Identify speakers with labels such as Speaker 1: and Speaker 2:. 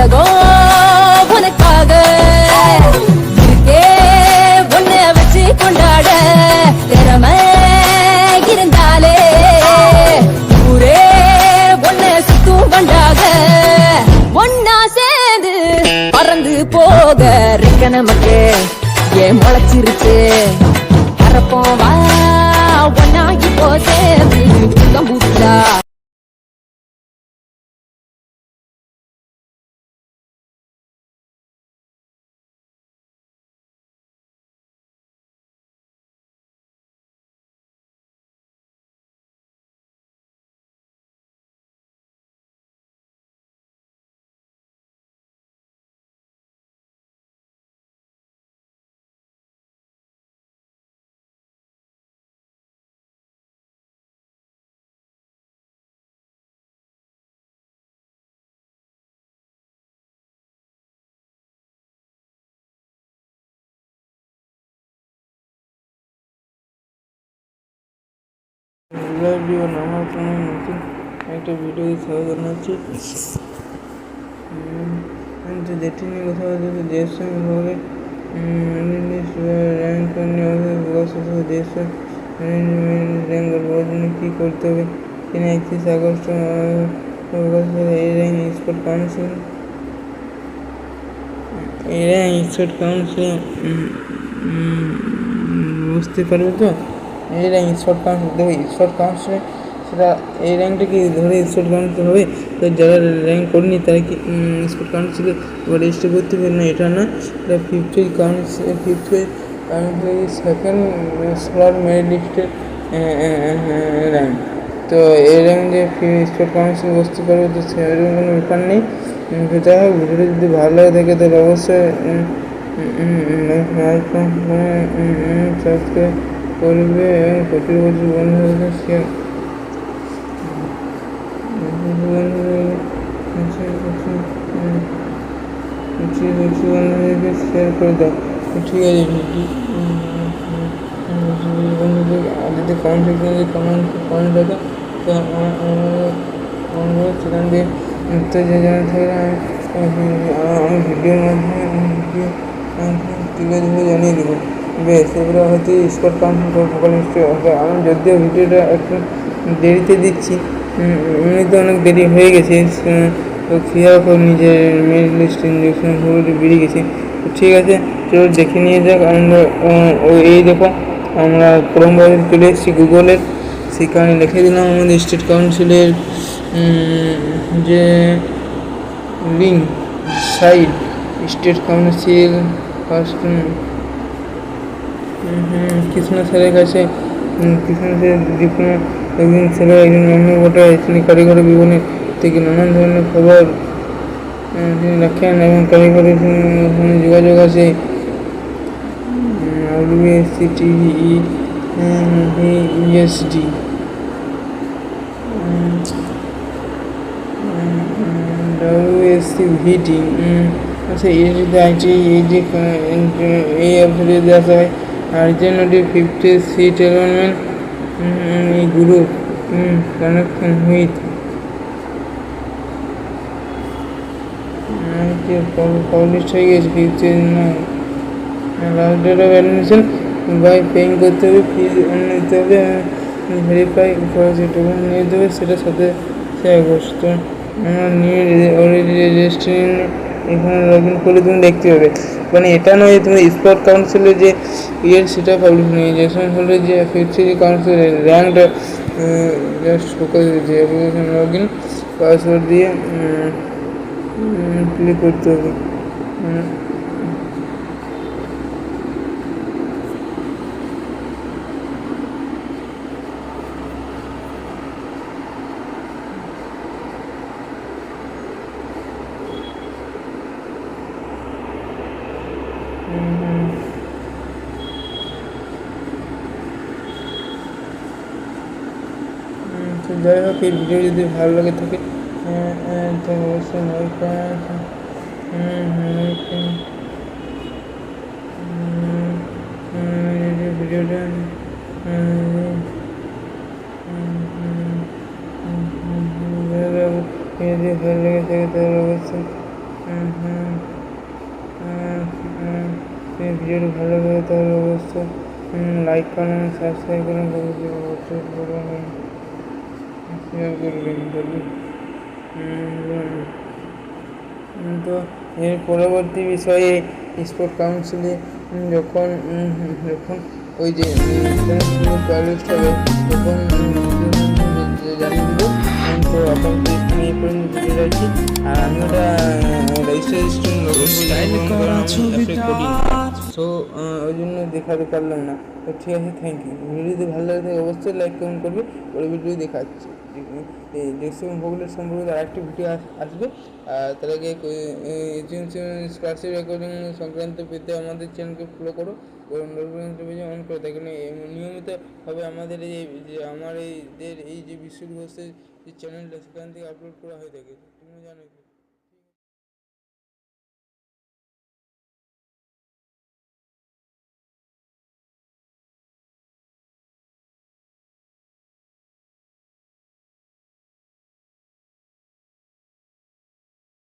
Speaker 1: உலகம் உனக்காக இருக்கே உன்னை வச்சு கொண்டாட திறமை இருந்தாலே ஊரே உன்னை சுத்தும் கொண்டாக ஒன்னா சேர்ந்து பறந்து போக இருக்க நமக்கு ஏன் முளைச்சிருச்சு பறப்போம் வா ஒன்னாகி போ சேர்ந்து கம்பூட்டா.
Speaker 2: নতুন একটা ভিডিও সহ জানাচ্ছি। যেটি নিয়ে কথা বলছে দেশ বিভাগে র্যাঙ্ক দেশ র্যাঙ্ক করবার জন্য কী করতে হবে তিনি 31 আগস্ট এই র্যাঙ্ক স্পোর্ট কাউন্সিল বুঝতে পারবে তো। এই র্যাঙ্ক স্পোর্ট কাউন্সিল দেখো স্পোর্ট কাউন্সিলে সেটা এই র্যাঙ্কটা কি ধরে স্পোর্ট কাউন্সিল হবে, তো যারা র্যাঙ্ক করেনি তারা কি স্পোর্ট কাউন্সিলে রেজিস্টার করতে পারে না, এটা না। এটা fifth council second scholar merit লিস্টের র্যাঙ্ক। তো এই র্যাঙ্ক যে স্পোর্ট কাউন্সিল বসতে পারবে তো সেরকম কোনো ব্যাপার নেই। যাই হোক ভিডিওটা যদি ভালো লাগে থাকে তাহলে অবশ্যই সাবস্ক্রাইব করবে এবং প্রতি বছর বন্ধুদেরকে শেয়ার করে দাও। ঠিক আছে বন্ধুদের কমেন্ট সেকশনে কমেন্ট থাকে তো সেখান দিয়ে উত্তর যে জানা থাকলে আমি ভিডিওর মাধ্যমে তুলে ধরে জানিয়ে দেবো। বেশ এবারে হয়তো স্পোর্ট কাউন্সিল ফোকাল লিস্টে হবে। আমি যদিও ভিডিওটা একটু দেরিতে দিচ্ছি, এমনিতে অনেক দেরি হয়ে গেছে, তো খেয়াল করে নিজের মেরিট লিস্ট ইঞ্জেকশন পুরোটি বেরিয়ে গেছে। তো ঠিক আছে চলো দেখে নিয়ে যাক। আমরা এই দেখো আমরা ক্রোম ব্রাউজারে চলে এসেছি গুগলের, সেখানে লিখে দিলাম আমাদের স্টেট কাউন্সিলের যে link site state council first Krishna স্যারের কাছে কৃষ্ণ স্যারের ডিপ্লোমা একজন ছেলে একজন মামলা গোটা তিনি কারিগরি বিবরণী থেকে নানান ধরনের খবর তিনি রাখেন এবং কারিগরি যোগাযোগ আছে WSCTESD WSCVT আচ্ছা ESD আইটি এই অ্যাপসে দেওয়া হয়। আর জন্য 50 সিট এলমেন্ট এই গ্রুপ কানেকশন উইথ পাবলিশ হয়ে গেছে 50 last date of admission by paying করতে হবে, ফিজ নিতে হবে, ভেরিফাই যেটুকু নিয়ে দেবে সেটা 27 আগস্ট। আমরা নিয়ে অলরেডি রেজিস্ট্রেশন এখানে লগ ইন করলে তুমি দেখতে পাবে। মানে এটা নয় যে তুমি স্পোর্ট কাউন্সিলের যে সেটা পাবলিশ নেই, যে হলে যে ফিফথ কাউন্সিলের র্যাঙ্কটা জাস্ট ফোকাস দিয়েছে অ্যাপ্লিকেশন লগ ইন পাসওয়ার্ড দিয়ে ক্লিক করতে হবে। তো যাই হোক এই ভিডিও যদি ভালো লাগে থাকে তো অবশ্যই ভিডিওটা যদি ভালো লেগে থাকে তাহলে অবশ্যই ভিডিওটি ভালো লাগে তাহলে অবশ্যই লাইক করুন, সাবস্ক্রাইব করুন, শেয়ার করবেন। তো এর পরবর্তী বিষয়ে স্পোর্ট কাউন্সিলে যখন ওই যে প্লেলিস্ট হবে তখন জানিয়ে দেবো। তো আপাতত এখানে এই পর্যন্ত ভিডিও রাখছি। আর আমি ওটা সো ওই জন্য দেখাতে পারলাম না। তো ঠিক আছে, থ্যাংক ইউ। ভিডিও যদি ভালো লাগে থাকে অবশ্যই লাইক কমেন্ট করবে। পরে ভিডিও দেখাচ্ছি এই ডেস্কটপ ভোগলের সম্পর্কে আরেকটি ভিডিও আসবে। আর তার আগে স্কলারশিপ রেকর্ডিং সংক্রান্ত পেতে আমাদের চ্যানেলকে ফলো করো এবং নোটিফিকেশন অন করে থাকেন। নিয়মিতভাবে আমাদের আমার এই যে বিশ্বঘোষের যে চ্যানেলটা সেখান থেকে আপলোড করা হয়ে থাকে, তোমরা জানো।